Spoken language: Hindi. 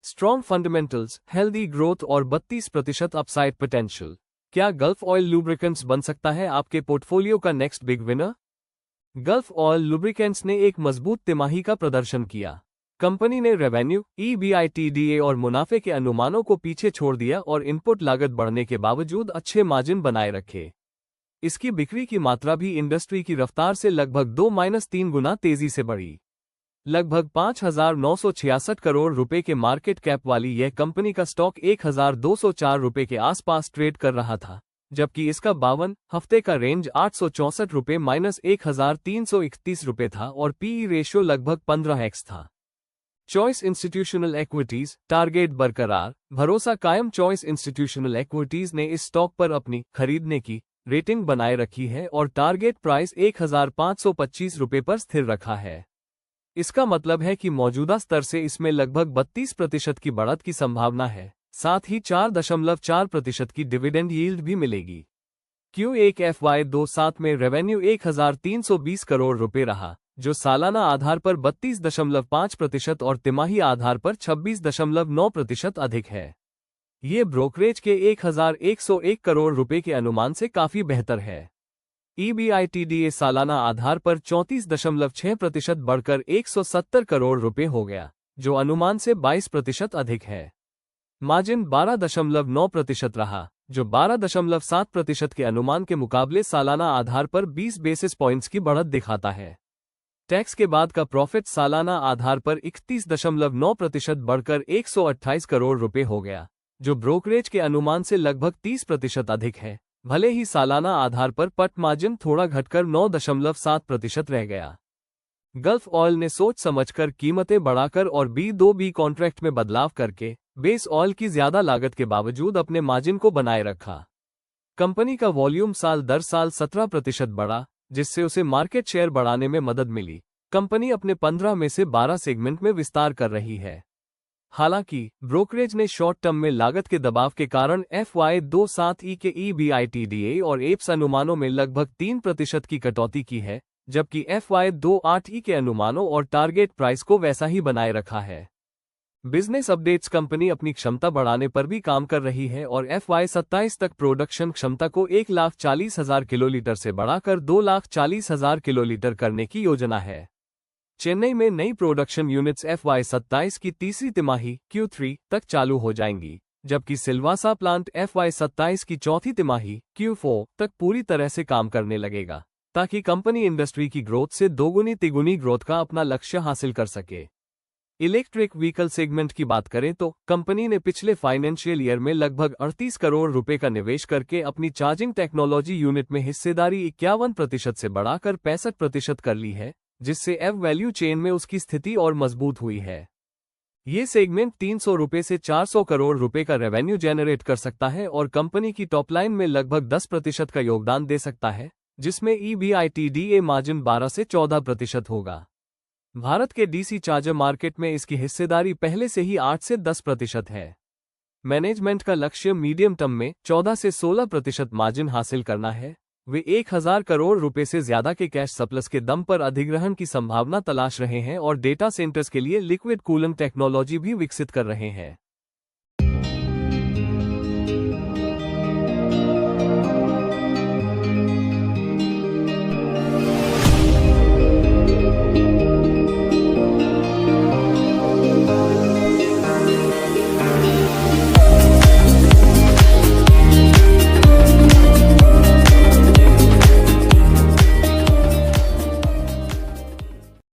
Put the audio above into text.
स्ट्रॉन्ग फंडामेंटल्स, हेल्दी ग्रोथ और 32% अपसाइड पोटेंशियल। क्या गल्फ ऑयल लुब्रिकेंट्स बन सकता है आपके पोर्टफोलियो का next big winner? Gulf oil lubricants ने एक मजबूत तिमाही का प्रदर्शन किया। कंपनी ने रेवेन्यू, EBITDA और मुनाफे के अनुमानों को पीछे छोड़ दिया और इनपुट लागत बढ़ने के बावजूद अच्छे मार्जिन बनाए रखे। इसकी बिक्री की मात्रा भी इंडस्ट्री की रफ्तार से लगभग 2-3 गुना तेजी से बढ़ी। लगभग 5,966 करोड़ रुपए के मार्केट कैप वाली यह कंपनी का स्टॉक 1,204 रुपए के आसपास ट्रेड कर रहा था, जबकि इसका 52 हफ्ते का रेंज 864 रुपए -1,331 रुपए था और पीई रेशियो लगभग 15x था। चॉइस इंस्टीट्यूशनल इक्विटीज, टारगेट बरकरार, भरोसा कायम। चॉइस इंस्टीट्यूशनल इक्विटीज ने इस स्टॉक पर अपनी खरीदने की रेटिंग बनाए रखी है और टारगेट प्राइस 1,525 रुपए पर स्थिर रखा है। इसका मतलब है कि मौजूदा स्तर से इसमें लगभग 32% की बढ़त की संभावना है, साथ ही 4.4% की डिविडेंड यील्ड भी मिलेगी। Q1 FY27 में रेवेन्यू 1,320 करोड़ रुपए रहा, जो सालाना आधार पर 32.5% और तिमाही आधार पर 26.9% अधिक है। ये ब्रोकरेज के 1,101 करोड़ रुपए के अनुमान से काफी बेहतर है। EBITDA सालाना आधार पर 34.6% बढ़कर 170 करोड़ रुपए हो गया, जो अनुमान से 22% अधिक है। मार्जिन 12.9% रहा, जो 12.7% के अनुमान के मुकाबले सालाना आधार पर 20 बेसिस पॉइंट्स की बढ़त दिखाता है। टैक्स के बाद का प्रॉफिट सालाना आधार पर 31.9% बढ़कर 128 करोड़ रुपए हो गया, जो ब्रोकरेज के अनुमान से लगभग 30% अधिक है। भले ही सालाना आधार पर पट मार्जिन थोड़ा घटकर 9.7% रह गया। गल्फ ऑयल ने सोच समझकर कीमतें बढ़ाकर और B2B कॉन्ट्रैक्ट में बदलाव करके बेस ऑयल की ज्यादा लागत के बावजूद अपने मार्जिन को बनाए रखा। कंपनी का वॉल्यूम साल दर साल 17% बढ़ा, जिससे उसे मार्केट शेयर बढ़ाने में मदद मिली। कंपनी अपने 15 में से 12 सेगमेंट में विस्तार कर रही है। हालांकि ब्रोकरेज ने शॉर्ट टर्म में लागत के दबाव के कारण FY27 के EBITDA और एप्स अनुमानों में लगभग 3% की कटौती की है, जबकि FY28 के अनुमानों और टारगेट प्राइस को वैसा ही बनाए रखा है। बिजनेस अपडेट्स कंपनी अपनी क्षमता बढ़ाने पर भी काम कर रही है और FY27 तक प्रोडक्शन क्षमता को 1,40,000 किलोलीटर से बढ़ाकर 2,40,000 किलोलीटर करने की योजना है। चेन्नई में नई प्रोडक्शन यूनिट्स FY27 की तीसरी तिमाही Q3 तक चालू हो जाएंगी, जबकि सिलवासा प्लांट FY27 की चौथी तिमाही Q4 तक पूरी तरह से काम करने लगेगा, ताकि कंपनी इंडस्ट्री की ग्रोथ से दोगुनी तिगुनी ग्रोथ का अपना लक्ष्य हासिल कर सके। इलेक्ट्रिक व्हीकल सेगमेंट की बात करें तो कंपनी ने पिछले फाइनेंशियल ईयर में लगभग 38 करोड़ रुपए का निवेश करके अपनी चार्जिंग टेक्नोलॉजी यूनिट में हिस्सेदारी 51% से बढ़ाकर 65% कर ली है, जिससे एव वैल्यू चेन में उसकी स्थिति और मजबूत हुई है। ये सेगमेंट 300 रुपए से 400 करोड़ रुपए का रेवेन्यू जनरेट कर सकता है और कंपनी की टॉपलाइन में लगभग 10% का योगदान दे सकता है, जिसमें EBITDA मार्जिन 12 से 14% होगा। भारत के DC चार्जर मार्केट में इसकी हिस्सेदारी पहले से ही 8 से 10% है। मैनेजमेंट का लक्ष्य मीडियम टर्म में 14 से 16% मार्जिन हासिल करना है। वे 1,000 करोड़ रुपए से ज्यादा के कैश सरप्लस के दम पर अधिग्रहण की संभावना तलाश रहे हैं और डेटा सेंटर्स के लिए लिक्विड कूलिंग टेक्नोलॉजी भी विकसित कर रहे हैं।